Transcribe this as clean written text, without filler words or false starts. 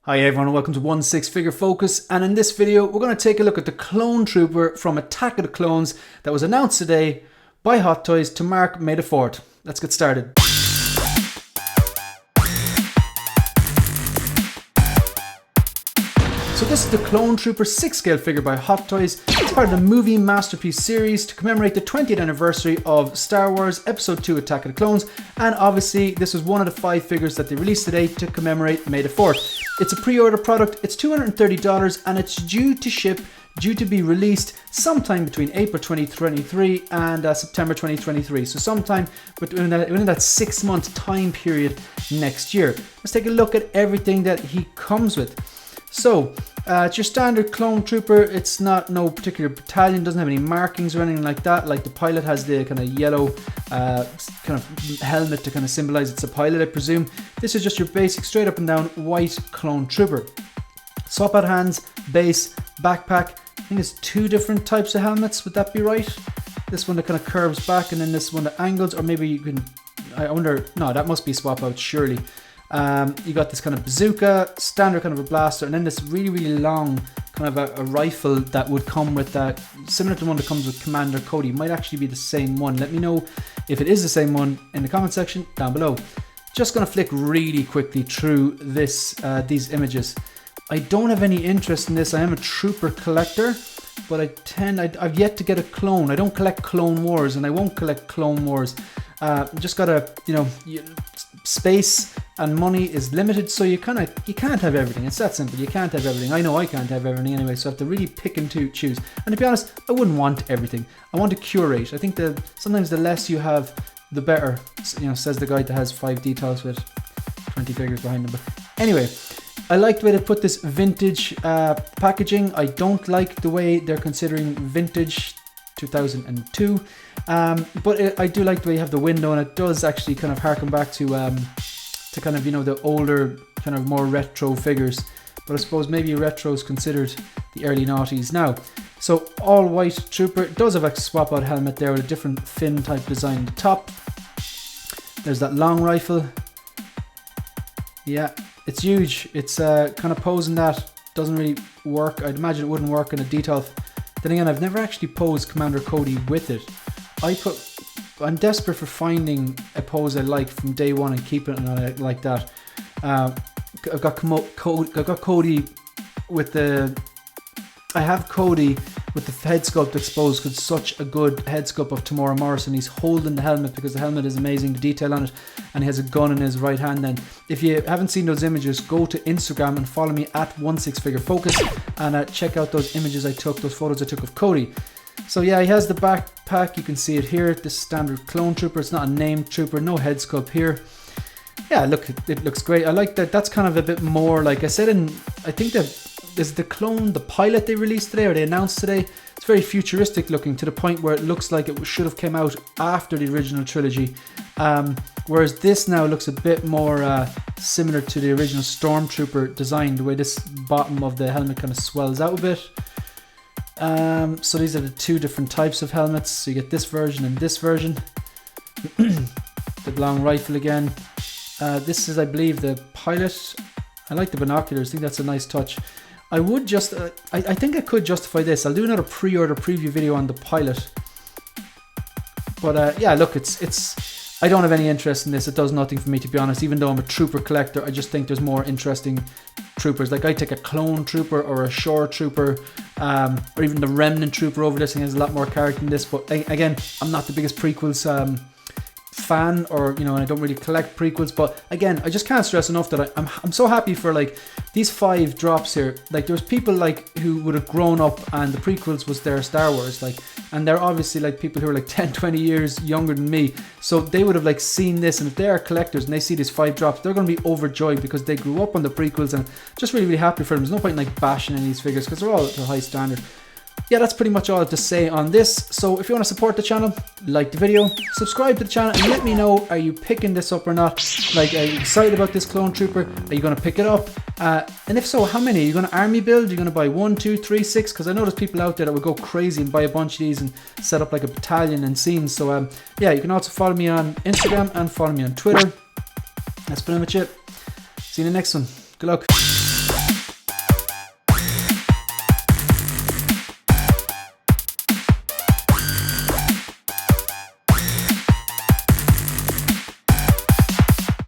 Hi everyone, welcome to 1/6 Figure Focus, and in this video we're going to take a look at the Clone Trooper from Attack of the Clones that was announced today by Hot Toys to mark May the 4th. Let's get started. So this is the Clone Trooper 6-scale figure by Hot Toys. It's part of the Movie Masterpiece series to commemorate the 20th anniversary of Star Wars Episode 2 Attack of the Clones, and obviously this was one of the 5 figures that they released today to commemorate May the 4th. It's a pre-order product, it's $230 and it's due to be released sometime between April 2023 and September 2023. So sometime within that 6-month time period next year. Let's take a look at everything that he comes with. So, it's your standard Clone Trooper. It's not no particular battalion, doesn't have any markings or anything like that. Like the pilot has the kind of yellow kind of helmet to kind of symbolize it's a pilot, I presume. This is just your basic straight up and down white Clone Trooper. Swap out hands, base, backpack. I think there's 2 different types of helmets, would that be right? This one that kind of curves back and then this one that angles, or maybe you can, I wonder, no, that must be swap out surely. You got this kind of bazooka, standard kind of a blaster, and then this really long kind of a rifle that would come with that, similar to the one that comes with Commander Cody. Might actually be the same one. Let me know if it is the same one in the comment section down below. Just gonna flick really quickly through this these images. I don't have any interest in this. I am a Trooper collector, but I've yet to get a clone. I don't collect Clone Wars, and I won't collect Clone Wars. Just gotta, you know, space and money is limited, so you can't have everything. It's that simple. You can't have everything. I know I can't have everything anyway, so I have to really pick and choose. And to be honest, I wouldn't want everything. I want to curate. I think that sometimes the less you have, the better. You know, says the guy that has 5 details with 20 figures behind him. But anyway, I like the way they put this vintage packaging. I don't like the way they're considering vintage 2002, but I do like the way you have the window, and it does actually kind of harken back to kind of, you know, the older kind of more retro figures. But I suppose maybe retro is considered the early noughties now. So all white Trooper. It does have a swap out helmet there with a different fin type design at the top. There's that long rifle. Yeah, it's huge. It's kind of posing that doesn't really work. I'd imagine it wouldn't work in a detail. Then again, I've never actually posed Commander Cody with it. I'm desperate for finding a pose I like from day one and keeping it like that. I've got Cody with the... I have Cody with the head sculpt exposed, because such a good head sculpt of Tamora Morrison. He's holding the helmet because the helmet is amazing, the detail on it, and he has a gun in his right hand. Then if you haven't seen those images, go to Instagram and follow me at 1/6 Figure Focus and check out those images I took, those photos I took of Cody. So yeah, he has the backpack, you can see it here, this standard Clone Trooper. It's not a named Trooper, no head sculpt here. Yeah, look, it looks great. I like that. That's kind of a bit more, like I said, I think that is the clone, the pilot they released today, or they announced today. It's very futuristic looking, to the point where it looks like it should have came out after the original trilogy. Whereas this now looks a bit more similar to the original Stormtrooper design, the way this bottom of the helmet kind of swells out a bit. So these are the 2 different types of helmets. So you get this version and this version. The long rifle again. This is, I believe, the pilot. I like the binoculars. I think that's a nice touch. I would just, I think I could justify this. I'll do another pre-order preview video on the pilot. But yeah, look, I don't have any interest in this. It does nothing for me, to be honest. Even though I'm a Trooper collector, I just think there's more interesting Troopers. Like I take a Clone Trooper or a Shore Trooper, or even the Remnant Trooper over this. I think has a lot more character in this. But again, I'm not the biggest prequels fan, or you know, and I don't really collect prequels. But again, I just can't stress enough that I'm so happy for like these 5 drops here. Like there's people like who would have grown up and the prequels was their Star Wars, like, and they're obviously like people who are like 10-20 years younger than me, so they would have like seen this, and if they are collectors and they see these 5 drops, they're going to be overjoyed because they grew up on the prequels, and just really happy for them. There's no point in like bashing any of these figures because they're all at a high standard. Yeah, that's pretty much all to say on this. So if you want to support the channel, like the video, subscribe to the channel, and let me know, are you picking this up or not? Like, are you excited about this Clone Trooper? Are you going to pick it up? And if so, how many? Are you going to army build? Are you going to buy 1, 2, 3, 6? Because I know there's people out there that would go crazy and buy a bunch of these and set up like a battalion and scenes. So yeah, you can also follow me on Instagram and follow me on Twitter. That's pretty much it. See you in the next one. Good luck.